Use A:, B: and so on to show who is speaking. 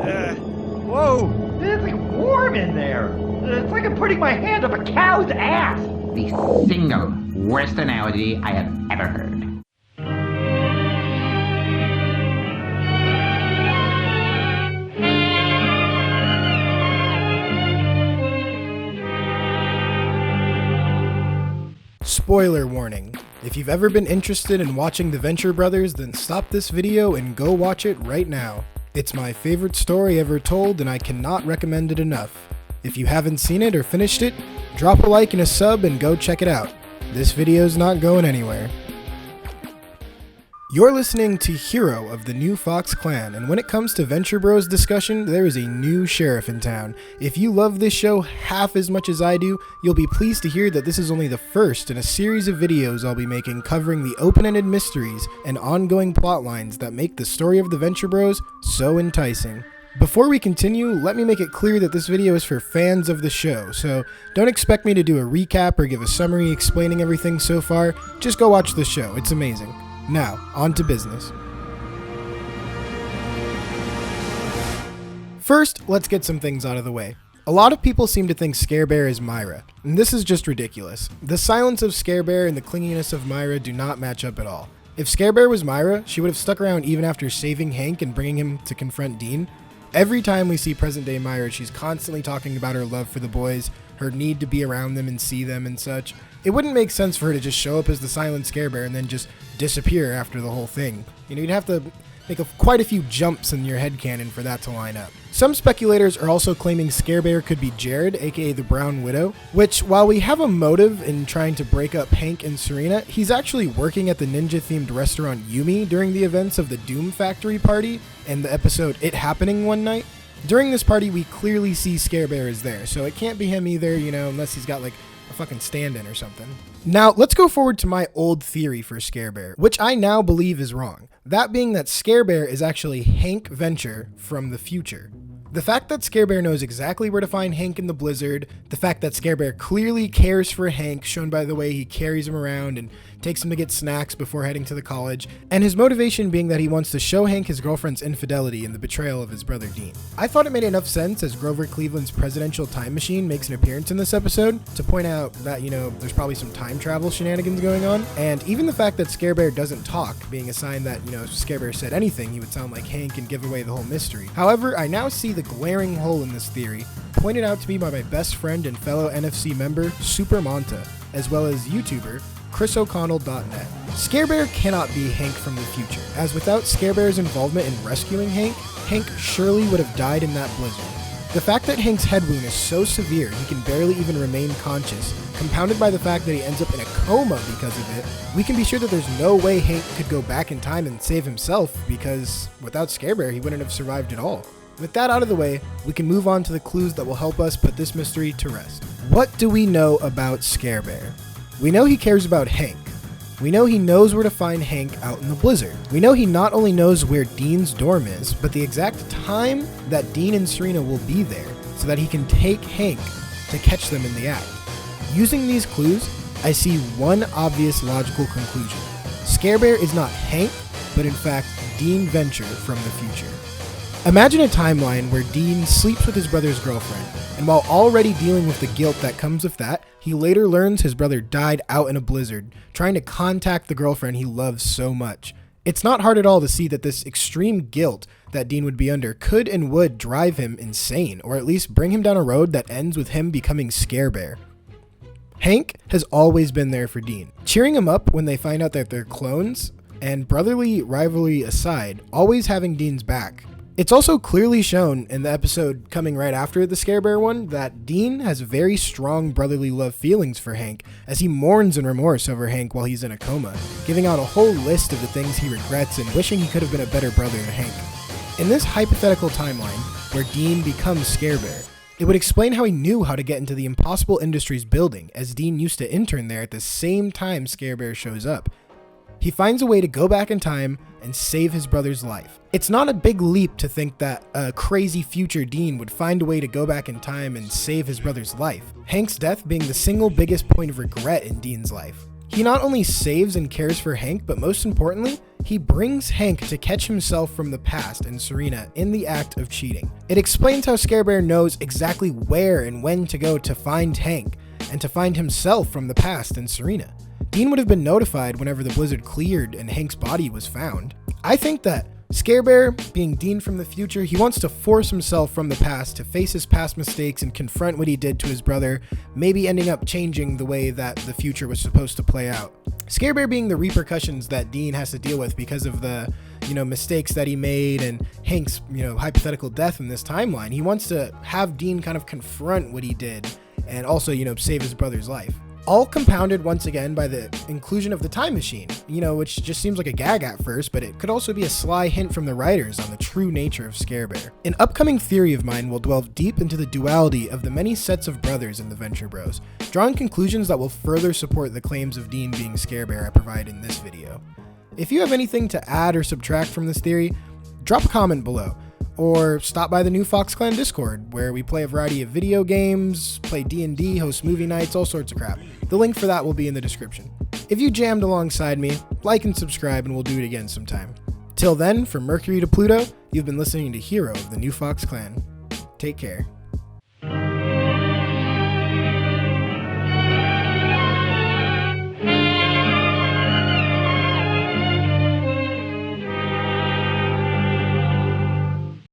A: Whoa!
B: It's like warm in there. It's like I'm putting my hand up a cow's ass.
C: The single worst analogy I have ever heard.
A: Spoiler warning. If you've ever been interested in watching The Venture Brothers, then stop this video and go watch it right now. It's my favorite story ever told and I cannot recommend it enough. If you haven't seen it or finished it, drop a like and a sub and go check it out. This video's not going anywhere. You're listening to Hero of the New Fox Clan, and when it comes to Venture Bros discussion, there is a new sheriff in town. If you love this show half as much as I do, you'll be pleased to hear that this is only the first in a series of videos I'll be making covering the open-ended mysteries and ongoing plot lines that make the story of the Venture Bros so enticing. Before we continue, let me make it clear that this video is for fans of the show, so don't expect me to do a recap or give a summary explaining everything so far. Just go watch the show, it's amazing. Now, on to business. First, let's get some things out of the way. A lot of people seem to think Scare Bear is Myra, and this is just ridiculous. The silence of Scare Bear and the clinginess of Myra do not match up at all. If Scare Bear was Myra, she would have stuck around even after saving Hank and bringing him to confront Dean. Every time we see present-day Myra, she's constantly talking about her love for the boys, her need to be around them and see them and such. It wouldn't make sense for her to just show up as the silent Scare Bear and then just disappear after the whole thing. You know, you'd have to make quite a few jumps in your headcanon for that to line up. Some speculators are also claiming Scare Bear could be Jared, aka the Brown Widow, which, while we have a motive in trying to break up Hank and Serena, he's actually working at the ninja-themed restaurant Yumi during the events of the Doom Factory party and the episode It Happening One Night. During this party, we clearly see Scare Bear is there, so it can't be him either, you know, unless he's got like a fucking stand-in or something. Now, let's go forward to my old theory for Scare Bear, which I now believe is wrong. That being that Scare Bear is actually Hank Venture from the future. The fact that Scare Bear knows exactly where to find Hank in the blizzard, the fact that Scare Bear clearly cares for Hank, shown by the way he carries him around and takes him to get snacks before heading to the college, and his motivation being that he wants to show Hank his girlfriend's infidelity and the betrayal of his brother Dean. I thought it made enough sense as Grover Cleveland's presidential time machine makes an appearance in this episode to point out that, you know, there's probably some time travel shenanigans going on, and even the fact that Scare Bear doesn't talk being a sign that, you know, if Scare Bear said anything, he would sound like Hank and give away the whole mystery. However, I now see the glaring hole in this theory, pointed out to me by my best friend and fellow NFC member, Super Monta, as well as YouTuber, ChrisO'Connell.net. Scare Bear cannot be Hank from the future, as without Scare Bear's involvement in rescuing Hank, Hank surely would have died in that blizzard. The fact that Hank's head wound is so severe he can barely even remain conscious, compounded by the fact that he ends up in a coma because of it, we can be sure that there's no way Hank could go back in time and save himself, because without Scare Bear he wouldn't have survived at all. With that out of the way, we can move on to the clues that will help us put this mystery to rest. What do we know about Scare Bear? We know he cares about Hank. We know he knows where to find Hank out in the blizzard. We know he not only knows where Dean's dorm is, but the exact time that Dean and Serena will be there so that he can take Hank to catch them in the act. Using these clues, I see one obvious logical conclusion. Scare Bear is not Hank, but in fact Dean Venture from the future. Imagine a timeline where Dean sleeps with his brother's girlfriend, and while already dealing with the guilt that comes with that, he later learns his brother died out in a blizzard, trying to contact the girlfriend he loves so much. It's not hard at all to see that this extreme guilt that Dean would be under could and would drive him insane, or at least bring him down a road that ends with him becoming Scare Bear. Hank has always been there for Dean, cheering him up when they find out that they're clones, and brotherly rivalry aside, always having Dean's back. It's also clearly shown in the episode coming right after the Scare Bear one that Dean has very strong brotherly love feelings for Hank as he mourns in remorse over Hank while he's in a coma, giving out a whole list of the things he regrets and wishing he could have been a better brother to Hank. In this hypothetical timeline, where Dean becomes Scare Bear, it would explain how he knew how to get into the Impossible Industries building, as Dean used to intern there at the same time Scare Bear shows up. He finds a way to go back in time and save his brother's life. It's not a big leap to think that a crazy future Dean would find a way to go back in time and save his brother's life, Hank's death being the single biggest point of regret in Dean's life. He not only saves and cares for Hank, but most importantly, He brings Hank to catch himself from the past and Serena in the act of cheating. It explains how Scare Bear knows exactly where and when to go to find Hank and to find himself from the past and Serena. Dean would have been notified whenever the blizzard cleared and Hank's body was found. I think that Scare Bear, being Dean from the future, he wants to force himself from the past to face his past mistakes and confront what he did to his brother, maybe ending up changing the way that the future was supposed to play out. Scare Bear being the repercussions that Dean has to deal with because of the, mistakes that he made and Hank's, hypothetical death in this timeline. He wants to have Dean kind of confront what he did and also, save his brother's life. All compounded once again by the inclusion of the time machine, which just seems like a gag at first, but it could also be a sly hint from the writers on the true nature of Scare Bear. An upcoming theory of mine will delve deep into the duality of the many sets of brothers in the Venture Bros, drawing conclusions that will further support the claims of Dean being Scare Bear I provide in this video. If you have anything to add or subtract from this theory, drop a comment below. Or stop by the New Fox Clan Discord, where we play a variety of video games, play D&D, host movie nights, all sorts of crap. The link for that will be in the description. If you jammed alongside me, like and subscribe and we'll do it again sometime. Till then, from Mercury to Pluto, you've been listening to Hero of the New Fox Clan. Take care.